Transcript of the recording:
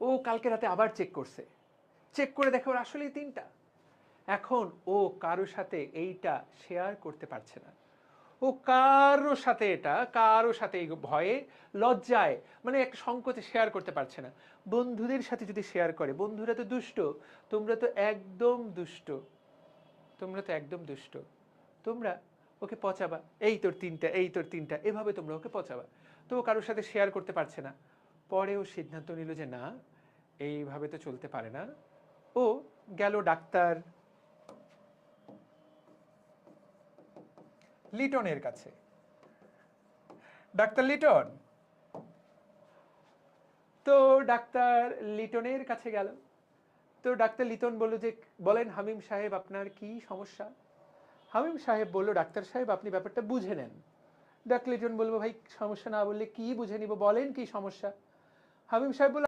ও কালকে রাতে আবার চেক করছে, চেক করে দেখে ওর আসলেই 3টা। এখন ও কারোর সাথে এইটা শেয়ার করতে পারছে না, ও কারোর সাথে এটা কারোর সাথে এই ভয়ে লজ্জায় মানে একটা সংকোচে শেয়ার করতে পারছে না। বন্ধুদের সাথে যদি শেয়ার করে, বন্ধুরা তো দুষ্ট, তোমরা তো একদম দুষ্ট, তোমরা তো একদম দুষ্ট, তোমরা ওকে পচাবা, এই তোর 3টা, এই তোর 3টা, এভাবে তোমরা ওকে পচাবা। তো ও কারোর সাথে শেয়ার করতে পারছে না। পরে ও সিদ্ধান্ত নিল যে না, এইভাবে তো চলতে পারে না। ও গেল ডাক্তার লিটনের কাছে। ডাক্তার লিটন, তো ডাক্তার লিটনের কাছে গেল। তো ডাক্তার লিটন বলল যে বলেন হামিম সাহেব আপনার কি সমস্যা। হামিম সাহেব বলল ডাক্তার সাহেব আপনি ব্যাপারটা বুঝে নেন। ডাক্তার লিটন বলবো ভাই সমস্যা না বললে কি বুঝে নিব, বলেন কি সমস্যা। হামিম সাহেব বলল